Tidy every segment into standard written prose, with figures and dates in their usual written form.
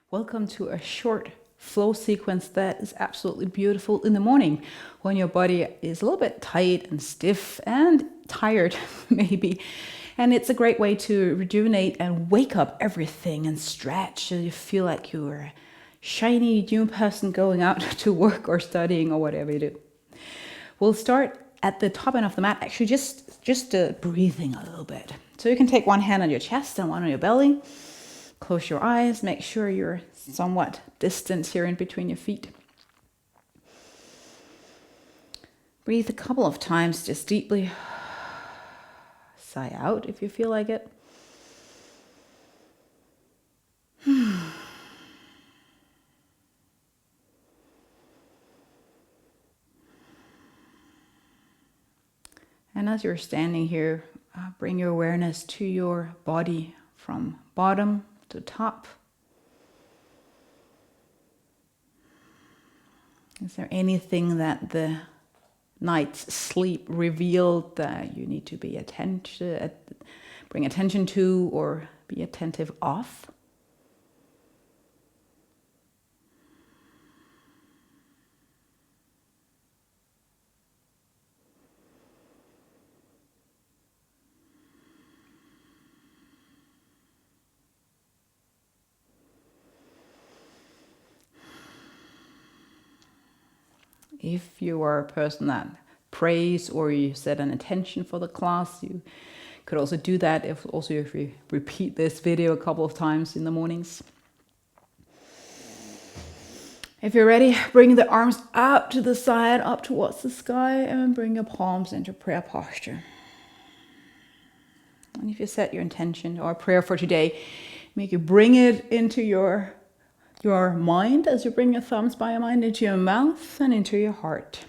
Welcome to a short flow sequence that is absolutely beautiful in the morning when your body is a little bit tight and stiff and tired maybe. And it's a great way to rejuvenate and wake up everything and stretch so you feel like you're a shiny new person going out to work or studying or whatever you do. We'll start at the top end of the mat, actually just breathing a little bit. So you can take one hand on your chest and one on your belly. Close your eyes, make sure you're somewhat distant here in between your feet. Breathe a couple of times, just deeply. Sigh out if you feel like it. And as you're standing here, bring your awareness to your body from bottom to top. Is there anything that the night's sleep revealed that you need to bring attention to or be attentive of? If you are a person that prays or you set an intention for the class, you could also do that if you repeat this video a couple of times in the mornings. If you're ready, bring the arms up to the side, up towards the sky, and bring your palms into prayer posture. And if you set your intention or prayer for today, make you bring it into your mind as you bring your thumbs by your mind into your mouth and into your heart.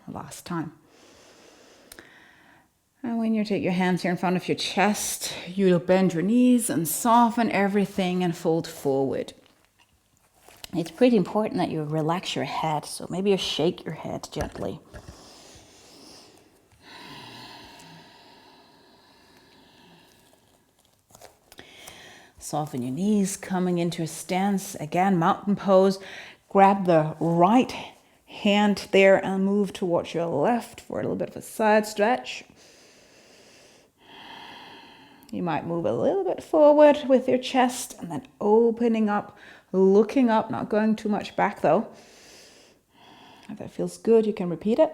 Last time. And when you take your hands here in front of your chest, you'll bend your knees and soften everything and fold forward. It's pretty important that you relax your head, so maybe you shake your head gently. Soften your knees, coming into a stance. Again, mountain pose. Grab the right hand there and move towards your left for a little bit of a side stretch. You might move a little bit forward with your chest and then opening up, looking up, not going too much back though. If that feels good, you can repeat it.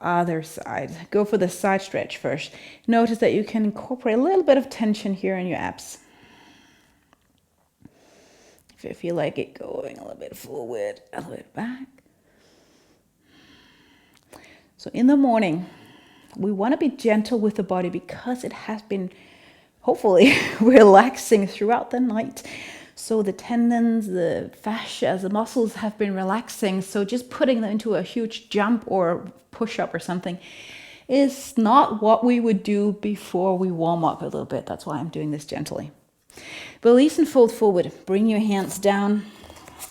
Other side. Go for the side stretch first. Notice that you can incorporate a little bit of tension here in your abs. If you feel like it, going a little bit forward, a little bit back. So in the morning, we want to be gentle with the body because it has been hopefully relaxing throughout the night. So the tendons, the fascia, the muscles have been relaxing. So just putting them into a huge jump or push-up or something is not what we would do before we warm up a little bit. That's why I'm doing this gently. Release and fold forward. Bring your hands down.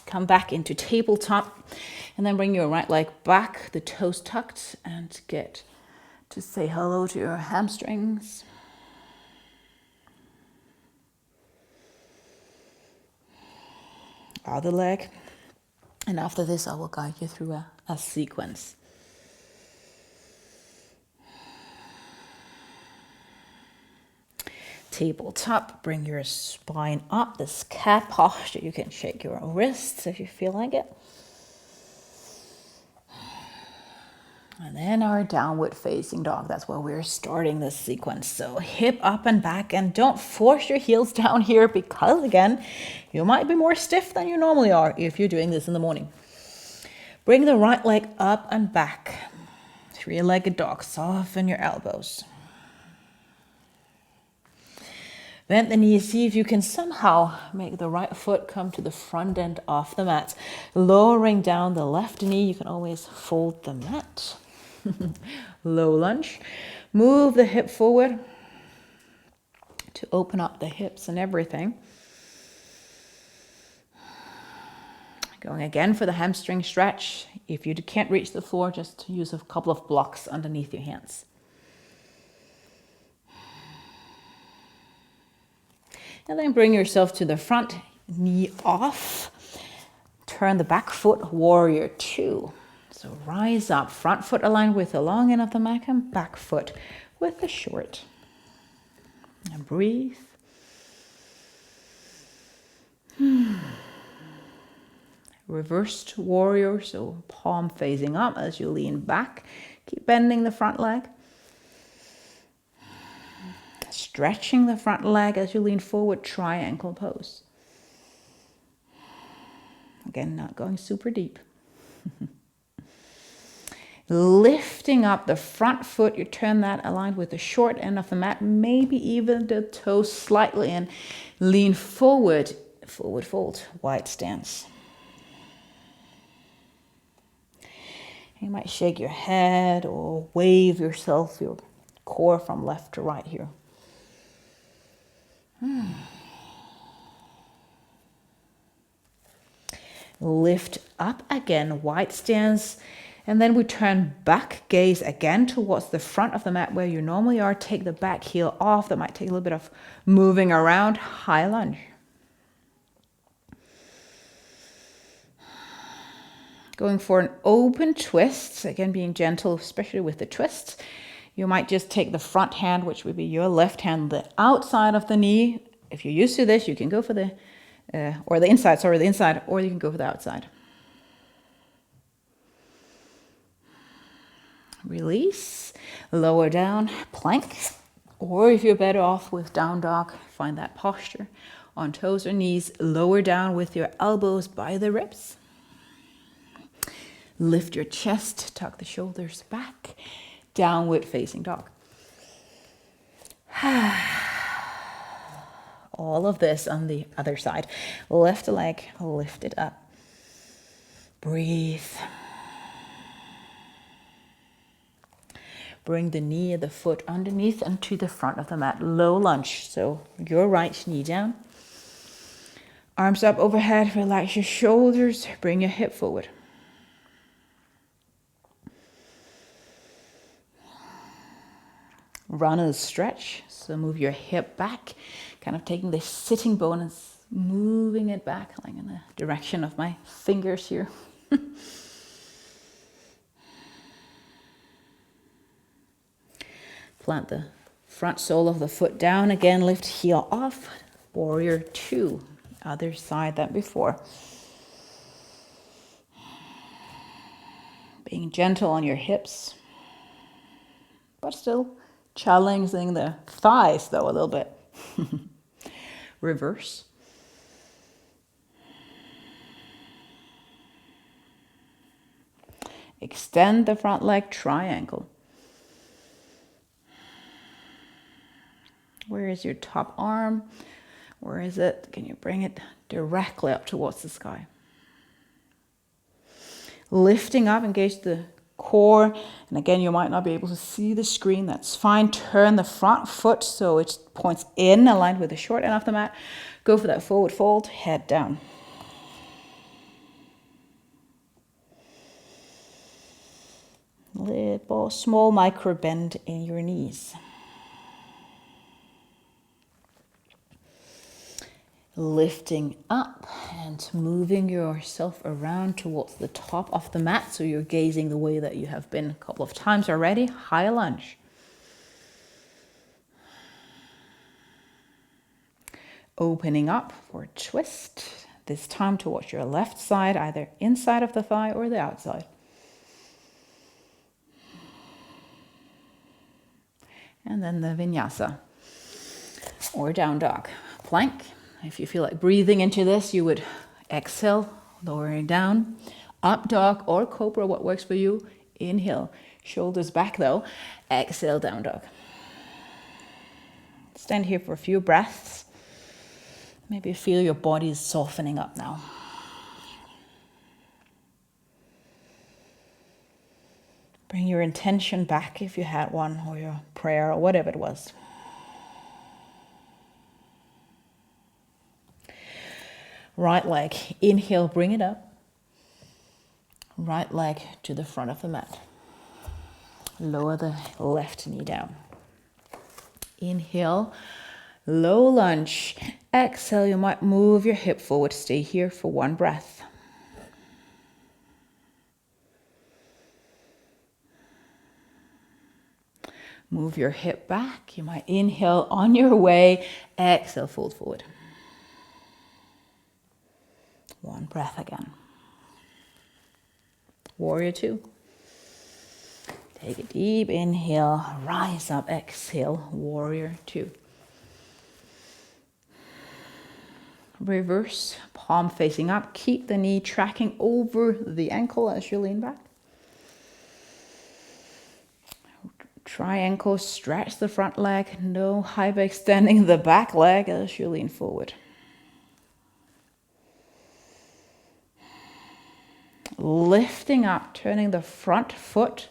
Come back into tabletop. And then bring your right leg back, the toes tucked, and get to say hello to your hamstrings. Other leg. And after this, I will guide you through a sequence. Tabletop, bring your spine up, this cat posture. You can shake your wrists if you feel like it. And then our downward facing dog. That's where we're starting this sequence. So hip up and back, and don't force your heels down here because again, you might be more stiff than you normally are if you're doing this in the morning. Bring the right leg up and back. Three-legged dog. Soften your elbows. Bend the knees, see if you can somehow make the right foot come to the front end of the mat. Lowering down the left knee, you can always fold the mat. Low lunge. Move the hip forward to open up the hips and everything. Going again for the hamstring stretch. If you can't reach the floor, just use a couple of blocks underneath your hands. And then bring yourself to the front, knee off. Turn the back foot, warrior two. So rise up, front foot aligned with the long end of the mat and back foot with the short. And breathe. Reversed warrior, so palm facing up as you lean back. Keep bending the front leg. Stretching the front leg as you lean forward, triangle pose. Again, not going super deep. Lifting up the front foot, you turn that aligned with the short end of the mat, maybe even the toes slightly, and lean forward, forward fold, wide stance. You might shake your head or wave yourself, your core from left to right here. Lift up again, wide stance, and then we turn back, gaze again towards the front of the mat where you normally are. Take the back heel off. That might take a little bit of moving around. High lunge. Going for an open twist, again being gentle, especially with the twist. You might just take the front hand, which would be your left hand, the outside of the knee. If you're used to this, you can go for the inside, or you can go for the outside. Release, lower down, plank, or if you're better off with down dog, find that posture on toes or knees, lower down with your elbows by the ribs. Lift your chest, tuck the shoulders back, downward facing dog. All of this on the other side. Left leg, lift it up. Breathe. Bring the knee of the foot underneath and to the front of the mat. Low lunge, so your right knee down. Arms up overhead, relax your shoulders, bring your hip forward. Runner's stretch, so move your hip back, kind of taking the sitting bone and moving it back, like in the direction of my fingers here. Plant the front sole of the foot down, again lift heel off, warrior two, other side than before. Being gentle on your hips, but still challenging the thighs though a little bit. Reverse. Extend the front leg, triangle. Where is your top arm? Where is it? Can you bring it directly up towards the sky? Lifting up, engage the core. And again, you might not be able to see the screen. That's fine. Turn the front foot so it points in, aligned with the short end of the mat. Go for that forward fold, head down. Little small micro bend in your knees. Lifting up and moving yourself around towards the top of the mat. So you're gazing the way that you have been a couple of times already. High lunge. Opening up for a twist. This time towards your left side, either inside of the thigh or the outside. And then the vinyasa or down dog. Plank. If you feel like breathing into this, you would exhale, lowering down. Up dog or cobra, what works for you. Inhale, shoulders back though. Exhale, down dog. Stand here for a few breaths. Maybe feel your body is softening up now. Bring your intention back if you had one, or your prayer, or whatever it was. Right leg, inhale, bring it up. Right leg to the front of the mat. Lower the left knee down. Inhale, low lunge. Exhale, you might move your hip forward. Stay here for one breath. Move your hip back. You might inhale on your way. Exhale, fold forward. One breath again. Warrior two. Take a deep inhale. Rise up. Exhale. Warrior two. Reverse. Palm facing up. Keep the knee tracking over the ankle as you lean back. Triangle, stretch the front leg, no hyperextending the back leg as you lean forward. Lifting up, turning the front foot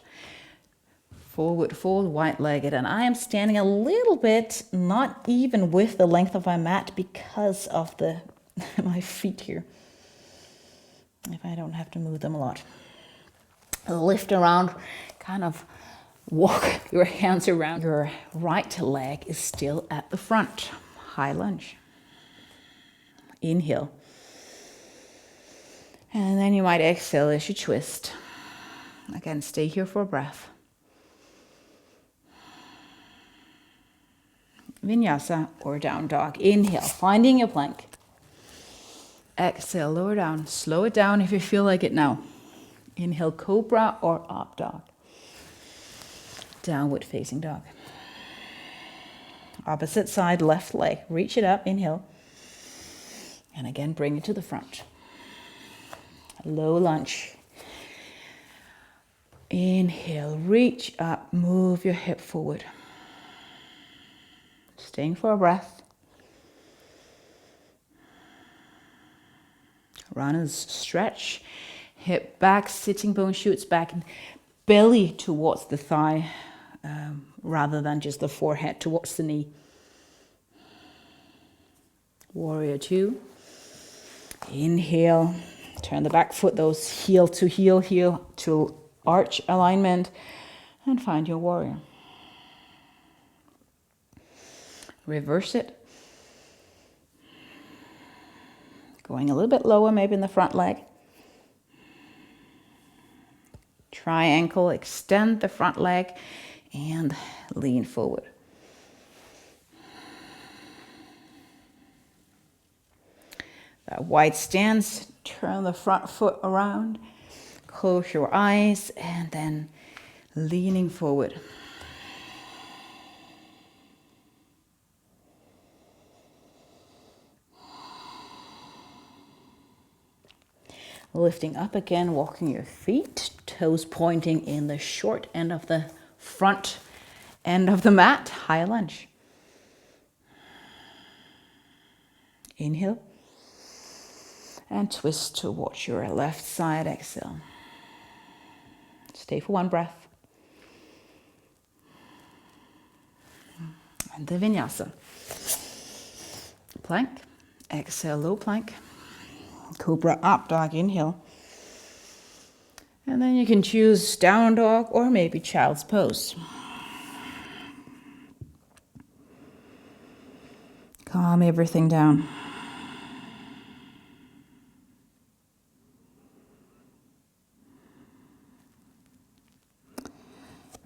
forward fold, wide-legged. And I am standing a little bit, not even with the length of my mat because of my feet here. If I don't have to move them a lot. Lift around, kind of walk your hands around. Your right leg is still at the front. High lunge. Inhale. And then you might exhale as you twist. Again, stay here for a breath. Vinyasa or down dog. Inhale, finding your plank. Exhale, lower down. Slow it down if you feel like it now. Inhale, cobra or up dog. Downward facing dog. Opposite side, left leg. Reach it up, inhale. And again, bring it to the front. Low lunge. Inhale, reach up, move your hip forward. Staying for a breath. Runners stretch. Hip back, sitting bone shoots back. Belly towards the thigh. Rather than just the forehead towards the knee. Warrior two. Inhale, turn the back foot, those heel to arch alignment, and find your warrior. Reverse it. Going a little bit lower, maybe in the front leg. Triangle, extend the front leg and lean forward. That wide stance, turn the front foot around, close your eyes, and then leaning forward. Lifting up again, walking your feet, toes pointing in the short end of the front end of the mat, high lunge. Inhale. And twist towards your left side, exhale. Stay for one breath. And the vinyasa. Plank, exhale, low plank. Cobra up dog, inhale. And then you can choose down dog or maybe child's pose. Calm everything down.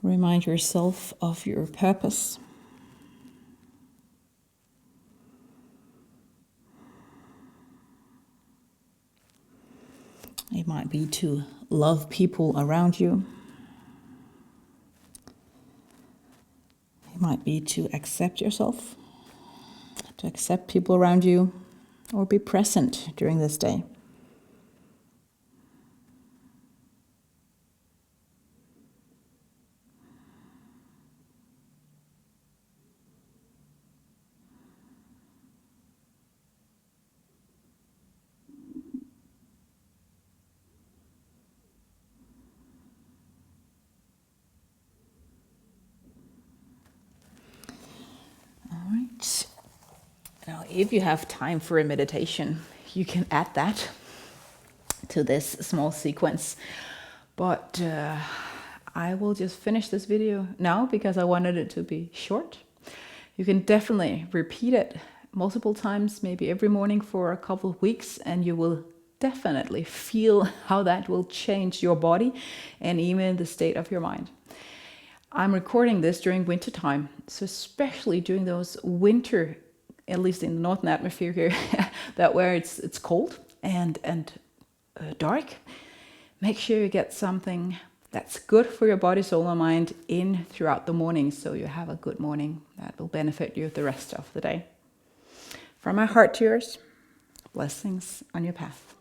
Remind yourself of your purpose. It might be to love people around you. It might be to accept yourself, to accept people around you, or be present during this day. Now, if you have time for a meditation, you can add that to this small sequence. But I will just finish this video now because I wanted it to be short. You can definitely repeat it multiple times, maybe every morning for a couple of weeks, and you will definitely feel how that will change your body and even the state of your mind. I'm recording this during winter time, so especially during those winter, at least in the northern atmosphere here, that where it's cold and dark, make sure you get something that's good for your body, soul, and mind in throughout the morning, so you have a good morning that will benefit you the rest of the day. From my heart to yours, blessings on your path.